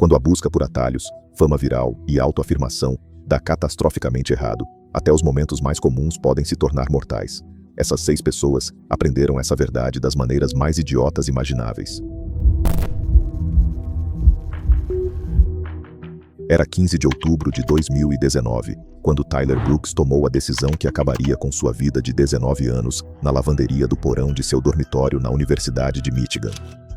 Quando a busca por atalhos, fama viral e autoafirmação dá catastroficamente errado, até os momentos mais comuns podem se tornar mortais. Essas 6 pessoas aprenderam essa verdade das maneiras mais idiotas imagináveis. Era 15 de outubro de 2019, quando Tyler Brooks tomou a decisão que acabaria com sua vida de 19 anos na lavanderia do porão de seu dormitório na Universidade de Michigan.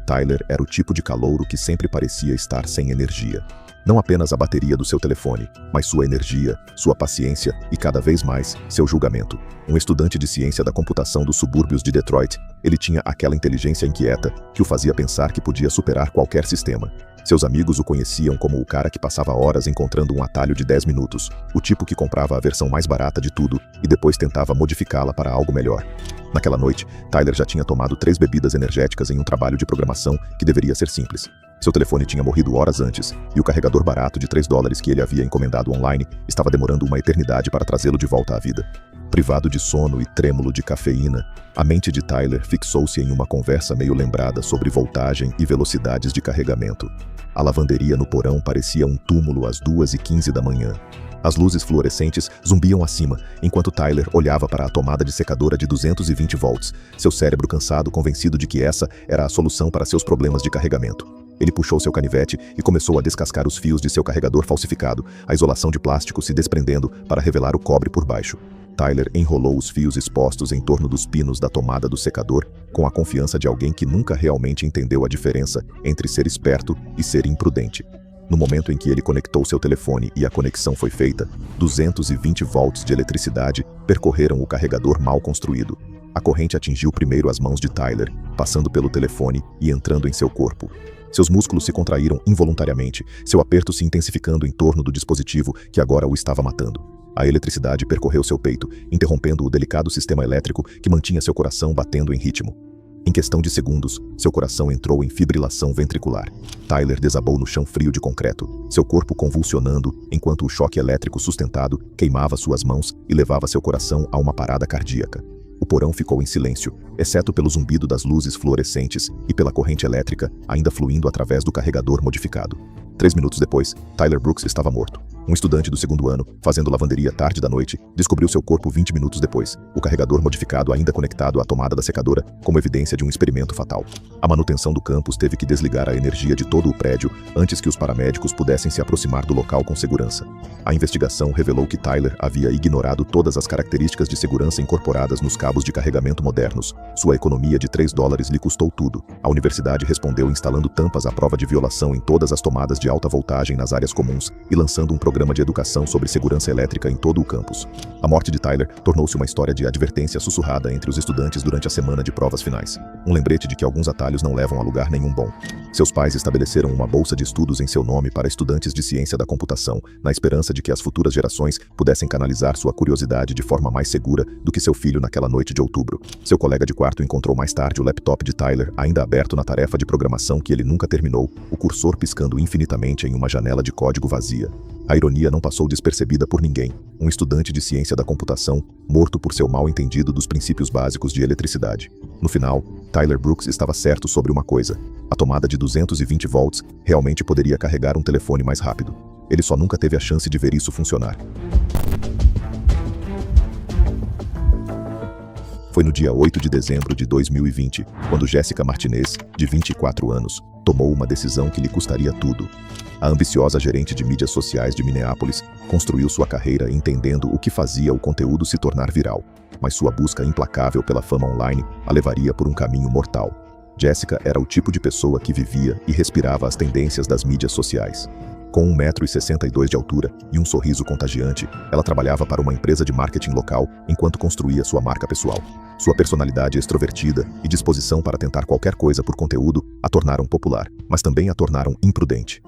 Tyler era o tipo de calouro que sempre parecia estar sem energia. Não apenas a bateria do seu telefone, mas sua energia, sua paciência e, cada vez mais, seu julgamento. Um estudante de ciência da computação dos subúrbios de Detroit, ele tinha aquela inteligência inquieta que o fazia pensar que podia superar qualquer sistema. Seus amigos o conheciam como o cara que passava horas encontrando um atalho de 10 minutos, o tipo que comprava a versão mais barata de tudo e depois tentava modificá-la para algo melhor. Naquela noite, Tyler já tinha tomado 3 bebidas energéticas em um trabalho de programação que deveria ser simples. Seu telefone tinha morrido horas antes, e o carregador barato de $3 que ele havia encomendado online estava demorando uma eternidade para trazê-lo de volta à vida. Privado de sono e trêmulo de cafeína, a mente de Tyler fixou-se em uma conversa meio lembrada sobre voltagem e velocidades de carregamento. A lavanderia no porão parecia um túmulo às 2h15 da manhã. As luzes fluorescentes zumbiam acima, enquanto Tyler olhava para a tomada de secadora de 220 volts, seu cérebro cansado, convencido de que essa era a solução para seus problemas de carregamento. Ele puxou seu canivete e começou a descascar os fios de seu carregador falsificado, a isolação de plástico se desprendendo para revelar o cobre por baixo. Tyler enrolou os fios expostos em torno dos pinos da tomada do secador, com a confiança de alguém que nunca realmente entendeu a diferença entre ser esperto e ser imprudente. No momento em que ele conectou seu telefone e a conexão foi feita, 220 volts de eletricidade percorreram o carregador mal construído. A corrente atingiu primeiro as mãos de Tyler, passando pelo telefone e entrando em seu corpo. Seus músculos se contraíram involuntariamente, seu aperto se intensificando em torno do dispositivo que agora o estava matando. A eletricidade percorreu seu peito, interrompendo o delicado sistema elétrico que mantinha seu coração batendo em ritmo. Em questão de segundos, seu coração entrou em fibrilação ventricular. Tyler desabou no chão frio de concreto, seu corpo convulsionando enquanto o choque elétrico sustentado queimava suas mãos e levava seu coração a uma parada cardíaca. O porão ficou em silêncio, exceto pelo zumbido das luzes fluorescentes e pela corrente elétrica ainda fluindo através do carregador modificado. 3 minutos depois, Tyler Brooks estava morto. Um estudante do 2º ano, fazendo lavanderia tarde da noite, descobriu seu corpo 20 minutos depois, o carregador modificado ainda conectado à tomada da secadora, como evidência de um experimento fatal. A manutenção do campus teve que desligar a energia de todo o prédio antes que os paramédicos pudessem se aproximar do local com segurança. A investigação revelou que Tyler havia ignorado todas as características de segurança incorporadas nos cabos de carregamento modernos. Sua economia de $3 lhe custou tudo. A universidade respondeu instalando tampas à prova de violação em todas as tomadas de alta voltagem nas áreas comuns e lançando um programa de educação sobre segurança elétrica em todo o campus. A morte de Tyler tornou-se uma história de advertência sussurrada entre os estudantes durante a semana de provas finais. Um lembrete de que alguns atalhos não levam a lugar nenhum bom. Seus pais estabeleceram uma bolsa de estudos em seu nome para estudantes de ciência da computação, na esperança de que as futuras gerações pudessem canalizar sua curiosidade de forma mais segura do que seu filho naquela noite de outubro. Seu colega de quarto encontrou mais tarde o laptop de Tyler ainda aberto na tarefa de programação que ele nunca terminou, o cursor piscando infinitamente em uma janela de código vazia. A ironia não passou despercebida por ninguém. Um estudante de ciência da computação, morto por seu mal entendido dos princípios básicos de eletricidade. No final, Tyler Brooks estava certo sobre uma coisa. A tomada de 220 volts realmente poderia carregar um telefone mais rápido. Ele só nunca teve a chance de ver isso funcionar. Foi no dia 8 de dezembro de 2020, quando Jessica Martinez, de 24 anos, tomou uma decisão que lhe custaria tudo. A ambiciosa gerente de mídias sociais de Minneapolis construiu sua carreira entendendo o que fazia o conteúdo se tornar viral, mas sua busca implacável pela fama online a levaria por um caminho mortal. Jessica era o tipo de pessoa que vivia e respirava as tendências das mídias sociais. Com 1,62 m de altura e um sorriso contagiante, ela trabalhava para uma empresa de marketing local enquanto construía sua marca pessoal. Sua personalidade extrovertida e disposição para tentar qualquer coisa por conteúdo a tornaram popular, mas também a tornaram imprudente.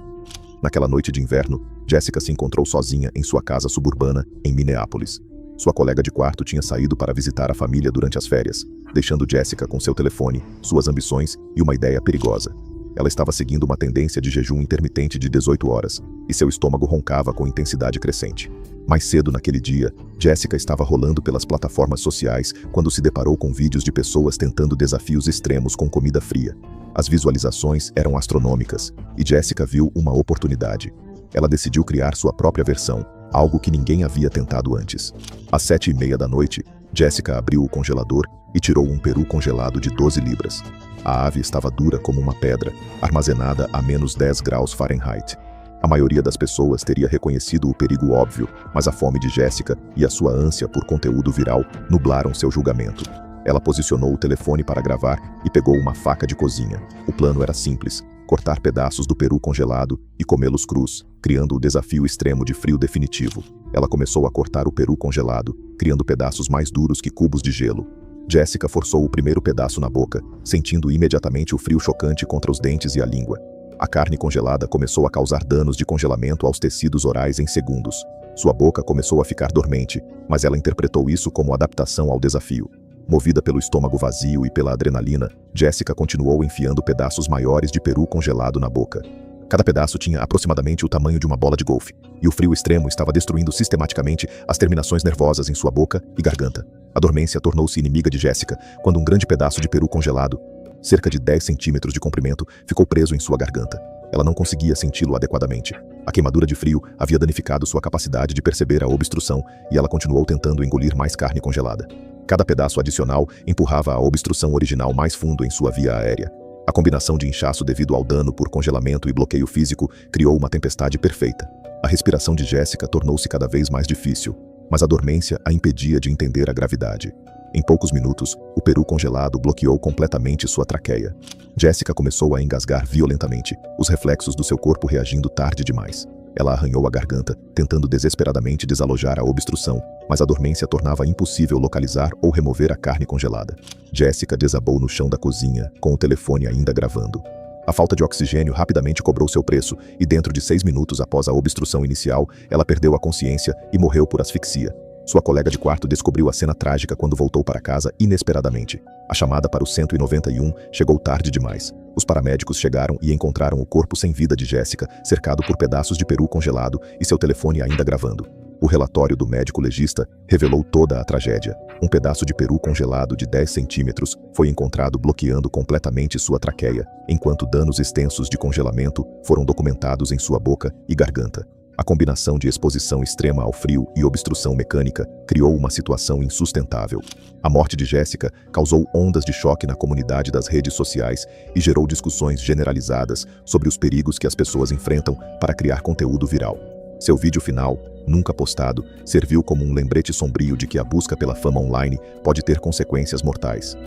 Naquela noite de inverno, Jessica se encontrou sozinha em sua casa suburbana, em Minneapolis. Sua colega de quarto tinha saído para visitar a família durante as férias, deixando Jessica com seu telefone, suas ambições e uma ideia perigosa. Ela estava seguindo uma tendência de jejum intermitente de 18 horas, e seu estômago roncava com intensidade crescente. Mais cedo naquele dia, Jessica estava rolando pelas plataformas sociais quando se deparou com vídeos de pessoas tentando desafios extremos com comida fria. As visualizações eram astronômicas, e Jessica viu uma oportunidade. Ela decidiu criar sua própria versão, algo que ninguém havia tentado antes. Às 7h30 da noite, Jessica abriu o congelador e tirou um peru congelado de 12 libras. A ave estava dura como uma pedra, armazenada a menos 10 graus Fahrenheit. A maioria das pessoas teria reconhecido o perigo óbvio, mas a fome de Jessica e a sua ânsia por conteúdo viral nublaram seu julgamento. Ela posicionou o telefone para gravar e pegou uma faca de cozinha. O plano era simples: cortar pedaços do peru congelado e comê-los crus, criando o desafio extremo de frio definitivo. Ela começou a cortar o peru congelado, criando pedaços mais duros que cubos de gelo. Jessica forçou o primeiro pedaço na boca, sentindo imediatamente o frio chocante contra os dentes e a língua. A carne congelada começou a causar danos de congelamento aos tecidos orais em segundos. Sua boca começou a ficar dormente, mas ela interpretou isso como adaptação ao desafio. Movida pelo estômago vazio e pela adrenalina, Jessica continuou enfiando pedaços maiores de peru congelado na boca. Cada pedaço tinha aproximadamente o tamanho de uma bola de golfe, e o frio extremo estava destruindo sistematicamente as terminações nervosas em sua boca e garganta. A dormência tornou-se inimiga de Jessica quando um grande pedaço de peru congelado, cerca de 10 centímetros de comprimento, ficou preso em sua garganta. Ela não conseguia senti-lo adequadamente. A queimadura de frio havia danificado sua capacidade de perceber a obstrução e ela continuou tentando engolir mais carne congelada. Cada pedaço adicional empurrava a obstrução original mais fundo em sua via aérea. A combinação de inchaço devido ao dano por congelamento e bloqueio físico criou uma tempestade perfeita. A respiração de Jessica tornou-se cada vez mais difícil, mas a dormência a impedia de entender a gravidade. Em poucos minutos, o peru congelado bloqueou completamente sua traqueia. Jessica começou a engasgar violentamente, os reflexos do seu corpo reagindo tarde demais. Ela arranhou a garganta, tentando desesperadamente desalojar a obstrução, mas a dormência tornava impossível localizar ou remover a carne congelada. Jessica desabou no chão da cozinha, com o telefone ainda gravando. A falta de oxigênio rapidamente cobrou seu preço, e dentro de 6 minutos após a obstrução inicial, ela perdeu a consciência e morreu por asfixia. Sua colega de quarto descobriu a cena trágica quando voltou para casa inesperadamente. A chamada para o 191 chegou tarde demais. Os paramédicos chegaram e encontraram o corpo sem vida de Jessica, cercado por pedaços de peru congelado e seu telefone ainda gravando. O relatório do médico legista revelou toda a tragédia. Um pedaço de peru congelado de 10 centímetros foi encontrado bloqueando completamente sua traqueia, enquanto danos extensos de congelamento foram documentados em sua boca e garganta. A combinação de exposição extrema ao frio e obstrução mecânica criou uma situação insustentável. A morte de Jessica causou ondas de choque na comunidade das redes sociais e gerou discussões generalizadas sobre os perigos que as pessoas enfrentam para criar conteúdo viral. Seu vídeo final, nunca postado, serviu como um lembrete sombrio de que a busca pela fama online pode ter consequências mortais.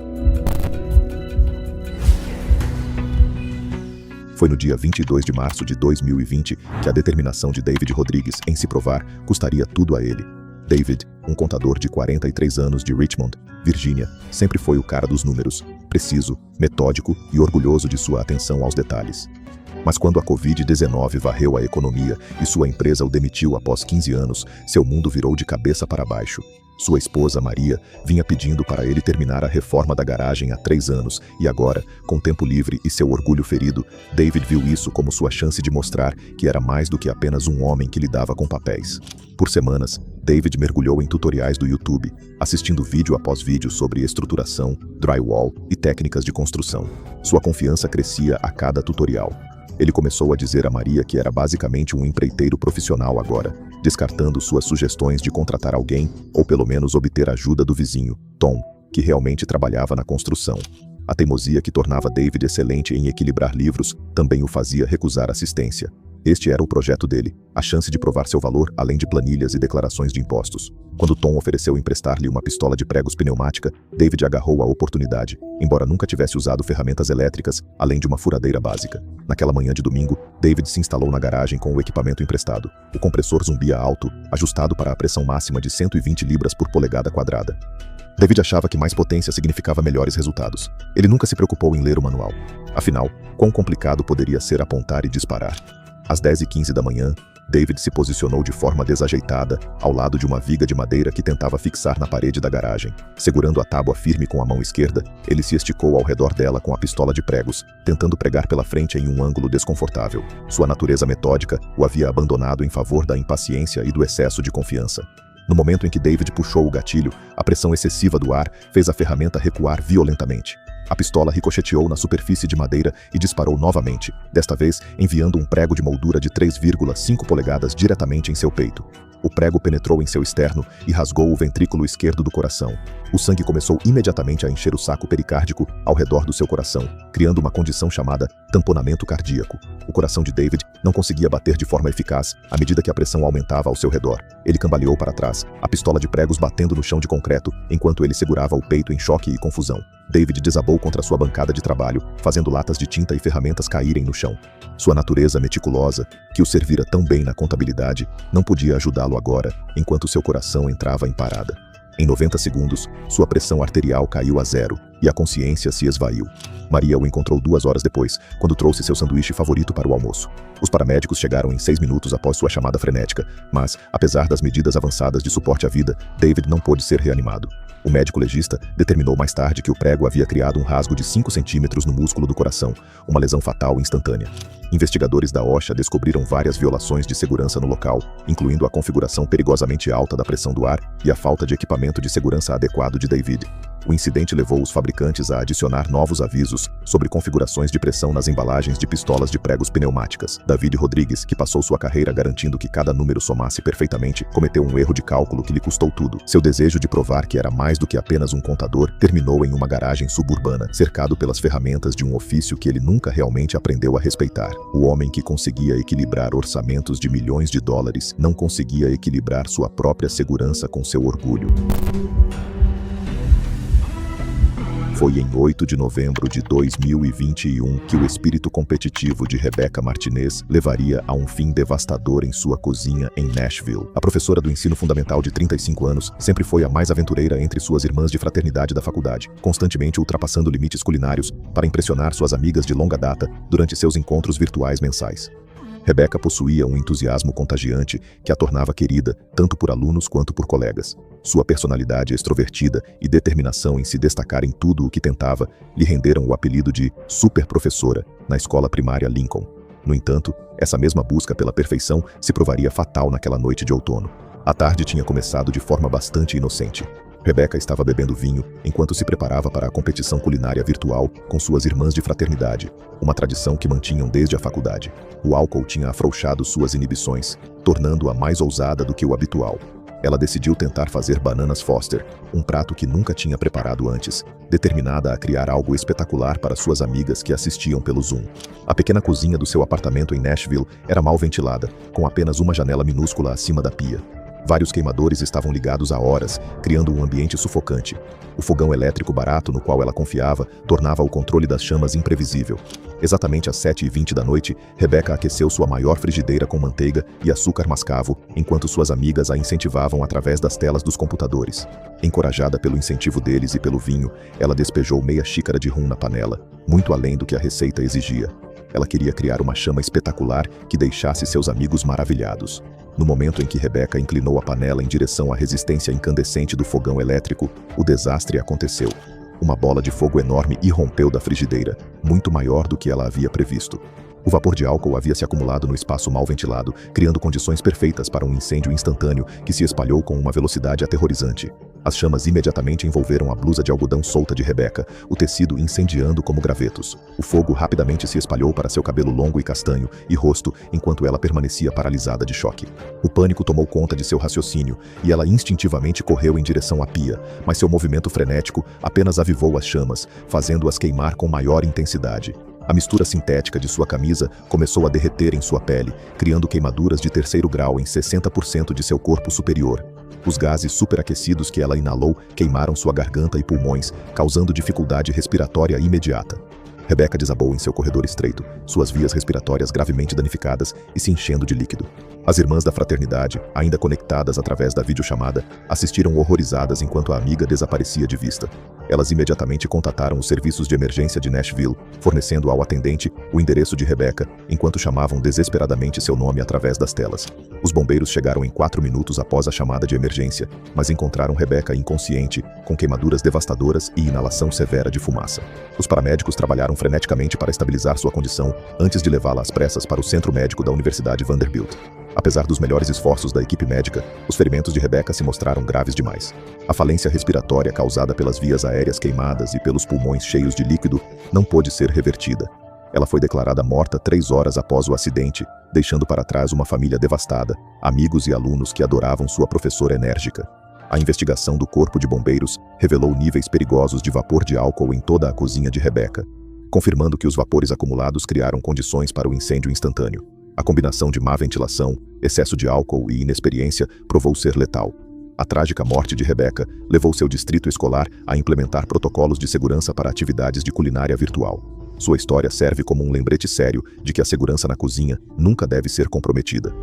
Foi no dia 22 de março de 2020 que a determinação de David Rodrigues em se provar custaria tudo a ele. David, um contador de 43 anos de Richmond, Virgínia, sempre foi o cara dos números, preciso, metódico e orgulhoso de sua atenção aos detalhes. Mas quando a Covid-19 varreu a economia e sua empresa o demitiu após 15 anos, seu mundo virou de cabeça para baixo. Sua esposa, Maria, vinha pedindo para ele terminar a reforma da garagem há 3 anos e agora, com tempo livre e seu orgulho ferido, David viu isso como sua chance de mostrar que era mais do que apenas um homem que lidava com papéis. Por semanas, David mergulhou em tutoriais do YouTube, assistindo vídeo após vídeo sobre estruturação, drywall e técnicas de construção. Sua confiança crescia a cada tutorial. Ele começou a dizer a Maria que era basicamente um empreiteiro profissional agora, descartando suas sugestões de contratar alguém ou pelo menos obter ajuda do vizinho, Tom, que realmente trabalhava na construção. A teimosia que tornava David excelente em equilibrar livros também o fazia recusar assistência. Este era o projeto dele, a chance de provar seu valor além de planilhas e declarações de impostos. Quando Tom ofereceu emprestar-lhe uma pistola de pregos pneumática, David agarrou a oportunidade, embora nunca tivesse usado ferramentas elétricas, além de uma furadeira básica. Naquela manhã de domingo, David se instalou na garagem com o equipamento emprestado. O compressor zumbia alto, ajustado para a pressão máxima de 120 libras por polegada quadrada. David achava que mais potência significava melhores resultados. Ele nunca se preocupou em ler o manual. Afinal, quão complicado poderia ser apontar e disparar? Às 10h15 da manhã, David se posicionou de forma desajeitada, ao lado de uma viga de madeira que tentava fixar na parede da garagem. Segurando a tábua firme com a mão esquerda, ele se esticou ao redor dela com a pistola de pregos, tentando pregar pela frente em um ângulo desconfortável. Sua natureza metódica o havia abandonado em favor da impaciência e do excesso de confiança. No momento em que David puxou o gatilho, a pressão excessiva do ar fez a ferramenta recuar violentamente. A pistola ricocheteou na superfície de madeira e disparou novamente, desta vez enviando um prego de moldura de 3,5 polegadas diretamente em seu peito. O prego penetrou em seu externo e rasgou o ventrículo esquerdo do coração. O sangue começou imediatamente a encher o saco pericárdico ao redor do seu coração, criando uma condição chamada tamponamento cardíaco. O coração de David não conseguia bater de forma eficaz à medida que a pressão aumentava ao seu redor. Ele cambaleou para trás, a pistola de pregos batendo no chão de concreto, enquanto ele segurava o peito em choque e confusão. David desabou contra sua bancada de trabalho, fazendo latas de tinta e ferramentas caírem no chão. Sua natureza meticulosa, que o servira tão bem na contabilidade, não podia ajudá-lo agora, enquanto seu coração entrava em parada. Em 90 segundos, sua pressão arterial caiu a zero e a consciência se esvaiu. Maria o encontrou 2 horas depois, quando trouxe seu sanduíche favorito para o almoço. Os paramédicos chegaram em 6 minutos após sua chamada frenética, mas, apesar das medidas avançadas de suporte à vida, David não pôde ser reanimado. O médico legista determinou mais tarde que o prego havia criado um rasgo de 5 centímetros no músculo do coração, uma lesão fatal instantânea. Investigadores da OSHA descobriram várias violações de segurança no local, incluindo a configuração perigosamente alta da pressão do ar e a falta de equipamento de segurança adequado de David. O incidente levou os fabricantes a adicionar novos avisos sobre configurações de pressão nas embalagens de pistolas de pregos pneumáticas. David Rodrigues, que passou sua carreira garantindo que cada número somasse perfeitamente, cometeu um erro de cálculo que lhe custou tudo. Seu desejo de provar que era mais do que apenas um contador terminou em uma garagem suburbana, cercado pelas ferramentas de um ofício que ele nunca realmente aprendeu a respeitar. O homem que conseguia equilibrar orçamentos de milhões de dólares não conseguia equilibrar sua própria segurança com seu orgulho. Foi em 8 de novembro de 2021 que o espírito competitivo de Rebecca Martinez levaria a um fim devastador em sua cozinha em Nashville. A professora do ensino fundamental de 35 anos sempre foi a mais aventureira entre suas irmãs de fraternidade da faculdade, constantemente ultrapassando limites culinários para impressionar suas amigas de longa data durante seus encontros virtuais mensais. Rebecca possuía um entusiasmo contagiante que a tornava querida tanto por alunos quanto por colegas. Sua personalidade extrovertida e determinação em se destacar em tudo o que tentava lhe renderam o apelido de Super Professora na escola primária Lincoln. No entanto, essa mesma busca pela perfeição se provaria fatal naquela noite de outono. A tarde tinha começado de forma bastante inocente. Rebecca estava bebendo vinho enquanto se preparava para a competição culinária virtual com suas irmãs de fraternidade, uma tradição que mantinham desde a faculdade. O álcool tinha afrouxado suas inibições, tornando-a mais ousada do que o habitual. Ela decidiu tentar fazer bananas Foster, um prato que nunca tinha preparado antes, determinada a criar algo espetacular para suas amigas que assistiam pelo Zoom. A pequena cozinha do seu apartamento em Nashville era mal ventilada, com apenas uma janela minúscula acima da pia. Vários queimadores estavam ligados há horas, criando um ambiente sufocante. O fogão elétrico barato no qual ela confiava tornava o controle das chamas imprevisível. Exatamente às 7h20 da noite, Rebecca aqueceu sua maior frigideira com manteiga e açúcar mascavo, enquanto suas amigas a incentivavam através das telas dos computadores. Encorajada pelo incentivo deles e pelo vinho, ela despejou meia xícara de rum na panela, muito além do que a receita exigia. Ela queria criar uma chama espetacular que deixasse seus amigos maravilhados. No momento em que Rebecca inclinou a panela em direção à resistência incandescente do fogão elétrico, o desastre aconteceu. Uma bola de fogo enorme irrompeu da frigideira, muito maior do que ela havia previsto. O vapor de álcool havia se acumulado no espaço mal ventilado, criando condições perfeitas para um incêndio instantâneo que se espalhou com uma velocidade aterrorizante. As chamas imediatamente envolveram a blusa de algodão solta de Rebecca, o tecido incendiando como gravetos. O fogo rapidamente se espalhou para seu cabelo longo e castanho e rosto, enquanto ela permanecia paralisada de choque. O pânico tomou conta de seu raciocínio e ela instintivamente correu em direção à pia, mas seu movimento frenético apenas avivou as chamas, fazendo-as queimar com maior intensidade. A mistura sintética de sua camisa começou a derreter em sua pele, criando queimaduras de 3º grau em 60% de seu corpo superior. Os gases superaquecidos que ela inalou queimaram sua garganta e pulmões, causando dificuldade respiratória imediata. Rebecca desabou em seu corredor estreito, suas vias respiratórias gravemente danificadas e se enchendo de líquido. As irmãs da fraternidade, ainda conectadas através da videochamada, assistiram horrorizadas enquanto a amiga desaparecia de vista. Elas imediatamente contataram os serviços de emergência de Nashville, fornecendo ao atendente o endereço de Rebecca, enquanto chamavam desesperadamente seu nome através das telas. Os bombeiros chegaram em 4 minutos após a chamada de emergência, mas encontraram Rebecca inconsciente, com queimaduras devastadoras e inalação severa de fumaça. Os paramédicos trabalharam freneticamente para estabilizar sua condição, antes de levá-la às pressas para o centro médico da Universidade Vanderbilt. Apesar dos melhores esforços da equipe médica, os ferimentos de Rebecca se mostraram graves demais. A falência respiratória causada pelas vias aéreas queimadas e pelos pulmões cheios de líquido não pôde ser revertida. Ela foi declarada morta 3 horas após o acidente, deixando para trás uma família devastada, amigos e alunos que adoravam sua professora enérgica. A investigação do Corpo de Bombeiros revelou níveis perigosos de vapor de álcool em toda a cozinha de Rebecca, confirmando que os vapores acumulados criaram condições para o incêndio instantâneo. A combinação de má ventilação, excesso de álcool e inexperiência provou ser letal. A trágica morte de Rebecca levou seu distrito escolar a implementar protocolos de segurança para atividades de culinária virtual. Sua história serve como um lembrete sério de que a segurança na cozinha nunca deve ser comprometida.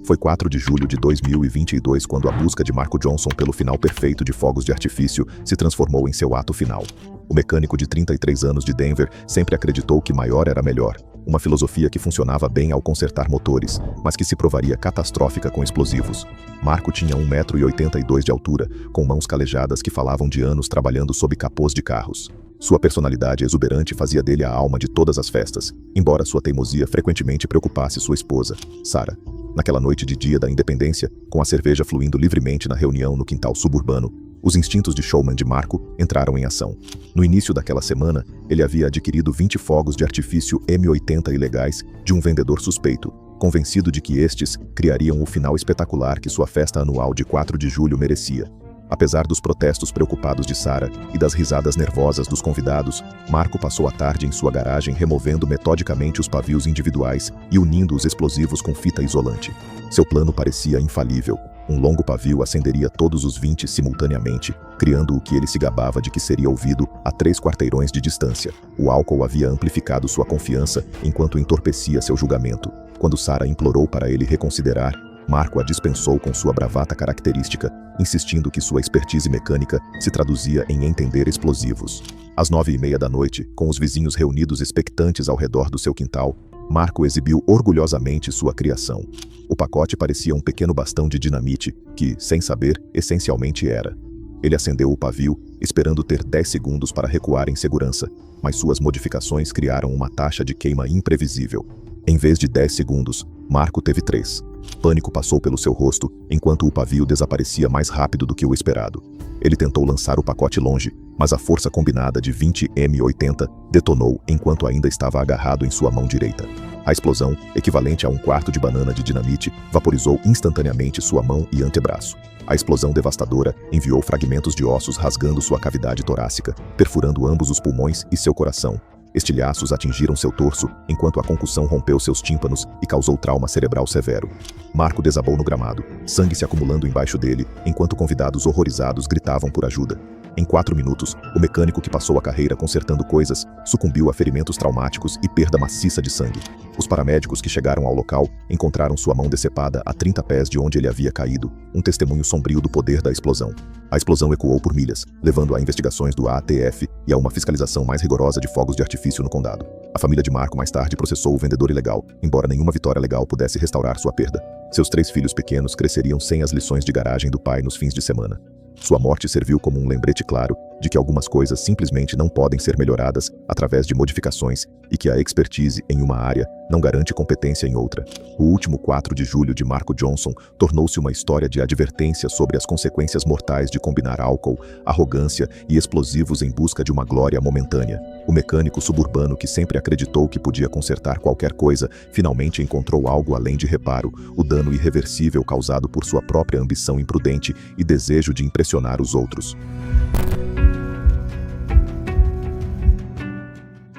Foi 4 de julho de 2022 quando a busca de Marco Johnson pelo final perfeito de fogos de artifício se transformou em seu ato final. O mecânico de 33 anos de Denver sempre acreditou que maior era melhor, uma filosofia que funcionava bem ao consertar motores, mas que se provaria catastrófica com explosivos. Marco tinha 1,82 m de altura, com mãos calejadas que falavam de anos trabalhando sob capôs de carros. Sua personalidade exuberante fazia dele a alma de todas as festas, embora sua teimosia frequentemente preocupasse sua esposa, Sarah. Naquela noite de dia da independência, com a cerveja fluindo livremente na reunião no quintal suburbano, os instintos de showman de Marco entraram em ação. No início daquela semana, ele havia adquirido 20 fogos de artifício M80 ilegais de um vendedor suspeito, convencido de que estes criariam o final espetacular que sua festa anual de 4 de julho merecia. Apesar dos protestos preocupados de Sarah e das risadas nervosas dos convidados, Marco passou a tarde em sua garagem removendo metodicamente os pavios individuais e unindo os explosivos com fita isolante. Seu plano parecia infalível. Um longo pavio acenderia todos os 20 simultaneamente, criando o que ele se gabava de que seria ouvido a 3 quarteirões de distância. O álcool havia amplificado sua confiança enquanto entorpecia seu julgamento. Quando Sarah implorou para ele reconsiderar, Marco a dispensou com sua bravata característica, insistindo que sua expertise mecânica se traduzia em entender explosivos. Às 9h30 da noite, com os vizinhos reunidos expectantes ao redor do seu quintal, Marco exibiu orgulhosamente sua criação. O pacote parecia um pequeno bastão de dinamite, que, sem saber, essencialmente era. Ele acendeu o pavio, esperando ter 10 segundos para recuar em segurança, mas suas modificações criaram uma taxa de queima imprevisível. Em vez de 10 segundos, Marco teve 3. Pânico passou pelo seu rosto, enquanto o pavio desaparecia mais rápido do que o esperado. Ele tentou lançar o pacote longe, mas a força combinada de 20 M80 detonou enquanto ainda estava agarrado em sua mão direita. A explosão, equivalente a um quarto de banana de dinamite, vaporizou instantaneamente sua mão e antebraço. A explosão devastadora enviou fragmentos de ossos rasgando sua cavidade torácica, perfurando ambos os pulmões e seu coração. Estilhaços atingiram seu torso, enquanto a concussão rompeu seus tímpanos e causou trauma cerebral severo. Marco desabou no gramado, sangue se acumulando embaixo dele, enquanto convidados horrorizados gritavam por ajuda. Em 4 minutos, o mecânico que passou a carreira consertando coisas sucumbiu a ferimentos traumáticos e perda maciça de sangue. Os paramédicos que chegaram ao local encontraram sua mão decepada a 30 pés de onde ele havia caído, um testemunho sombrio do poder da explosão. A explosão ecoou por milhas, levando a investigações do ATF e a uma fiscalização mais rigorosa de fogos de artifício no condado. A família de Marco mais tarde processou o vendedor ilegal, embora nenhuma vitória legal pudesse restaurar sua perda. Seus 3 filhos pequenos cresceriam sem as lições de garagem do pai nos fins de semana. Sua morte serviu como um lembrete claro de que algumas coisas simplesmente não podem ser melhoradas através de modificações e que a expertise em uma área não garante competência em outra. O último 4 de julho de Marco Johnson tornou-se uma história de advertência sobre as consequências mortais de combinar álcool, arrogância e explosivos em busca de uma glória momentânea. O mecânico suburbano que sempre acreditou que podia consertar qualquer coisa finalmente encontrou algo além de reparo, o dano irreversível causado por sua própria ambição imprudente e desejo de impressionar os outros.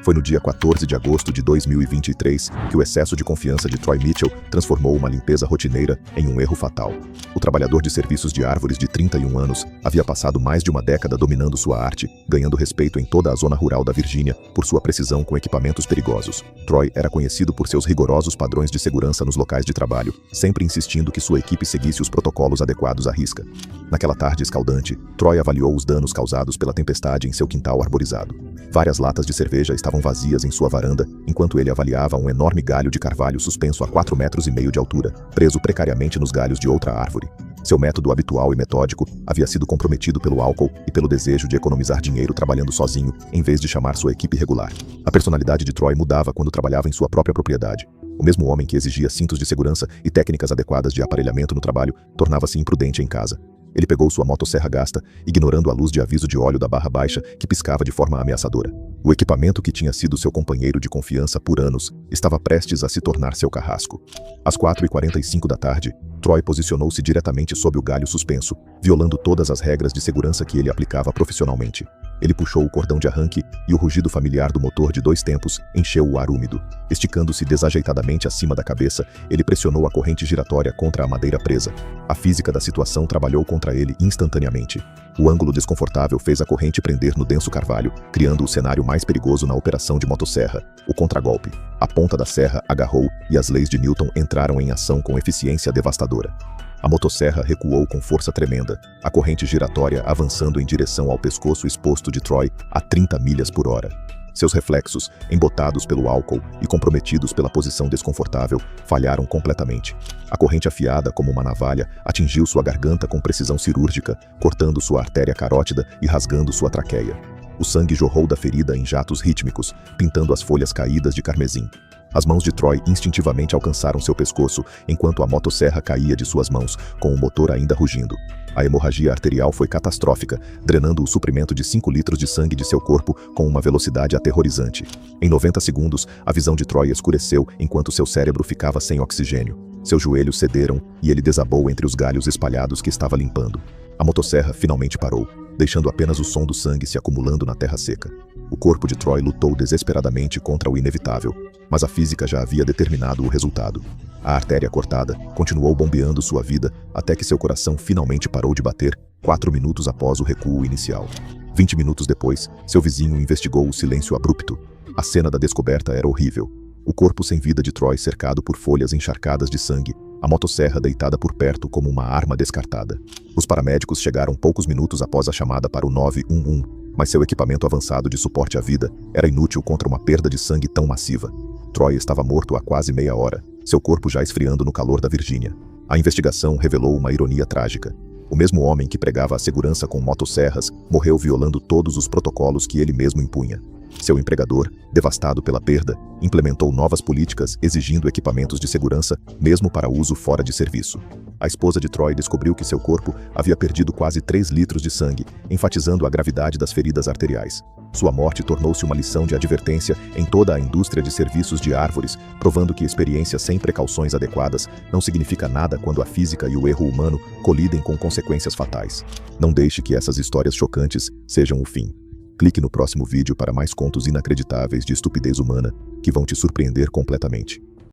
Foi no dia 14 de agosto de 2023 que o excesso de confiança de Troy Mitchell transformou uma limpeza rotineira em um erro fatal. O trabalhador de serviços de árvores de 31 anos havia passado mais de uma década dominando sua arte, ganhando respeito em toda a zona rural da Virgínia por sua precisão com equipamentos perigosos. Troy era conhecido por seus rigorosos padrões de segurança nos locais de trabalho, sempre insistindo que sua equipe seguisse os protocolos adequados à risca. Naquela tarde escaldante, Troy avaliou os danos causados pela tempestade em seu quintal arborizado. Várias latas de cerveja estavam vazias em sua varanda, enquanto ele avaliava um enorme galho de carvalho suspenso a 4,5 metros de altura, preso precariamente nos galhos de outra árvore. Seu método habitual e metódico havia sido comprometido pelo álcool e pelo desejo de economizar dinheiro trabalhando sozinho, em vez de chamar sua equipe regular. A personalidade de Troy mudava quando trabalhava em sua própria propriedade. O mesmo homem que exigia cintos de segurança e técnicas adequadas de aparelhamento no trabalho tornava-se imprudente em casa. Ele pegou sua motosserra gasta, ignorando a luz de aviso de óleo da barra baixa que piscava de forma ameaçadora. O equipamento que tinha sido seu companheiro de confiança por anos estava prestes a se tornar seu carrasco. Às 4h45 da tarde, Troy posicionou-se diretamente sob o galho suspenso, violando todas as regras de segurança que ele aplicava profissionalmente. Ele puxou o cordão de arranque e o rugido familiar do motor de 2 tempos encheu o ar úmido. Esticando-se desajeitadamente acima da cabeça, ele pressionou a corrente giratória contra a madeira presa. A física da situação trabalhou contra ele instantaneamente. O ângulo desconfortável fez a corrente prender no denso carvalho, criando o cenário mais perigoso na operação de motosserra, o contragolpe. A ponta da serra agarrou e as leis de Newton entraram em ação com eficiência devastadora. A motosserra recuou com força tremenda, a corrente giratória avançando em direção ao pescoço exposto de Troy a 30 milhas por hora. Seus reflexos, embotados pelo álcool e comprometidos pela posição desconfortável, falharam completamente. A corrente afiada como uma navalha atingiu sua garganta com precisão cirúrgica, cortando sua artéria carótida e rasgando sua traqueia. O sangue jorrou da ferida em jatos rítmicos, pintando as folhas caídas de carmesim. As mãos de Troy instintivamente alcançaram seu pescoço, enquanto a motosserra caía de suas mãos, com o motor ainda rugindo. A hemorragia arterial foi catastrófica, drenando o suprimento de 5 litros de sangue de seu corpo com uma velocidade aterrorizante. Em 90 segundos, a visão de Troy escureceu enquanto seu cérebro ficava sem oxigênio. Seus joelhos cederam e ele desabou entre os galhos espalhados que estava limpando. A motosserra finalmente parou, deixando apenas o som do sangue se acumulando na terra seca. O corpo de Troy lutou desesperadamente contra o inevitável, mas a física já havia determinado o resultado. A artéria cortada continuou bombeando sua vida até que seu coração finalmente parou de bater 4 minutos após o recuo inicial. 20 minutos depois, seu vizinho investigou o silêncio abrupto. A cena da descoberta era horrível. O corpo sem vida de Troy cercado por folhas encharcadas de sangue, a motosserra deitada por perto como uma arma descartada. Os paramédicos chegaram poucos minutos após a chamada para o 911, mas seu equipamento avançado de suporte à vida era inútil contra uma perda de sangue tão massiva. Troy estava morto há quase meia hora, seu corpo já esfriando no calor da Virgínia. A investigação revelou uma ironia trágica. O mesmo homem que pregava a segurança com motosserras morreu violando todos os protocolos que ele mesmo impunha. Seu empregador, devastado pela perda, implementou novas políticas exigindo equipamentos de segurança, mesmo para uso fora de serviço. A esposa de Troy descobriu que seu corpo havia perdido quase 3 litros de sangue, enfatizando a gravidade das feridas arteriais. Sua morte tornou-se uma lição de advertência em toda a indústria de serviços de árvores, provando que experiência sem precauções adequadas não significa nada quando a física e o erro humano colidem com consequências fatais. Não deixe que essas histórias chocantes sejam o fim. Clique no próximo vídeo para mais contos inacreditáveis de estupidez humana que vão te surpreender completamente.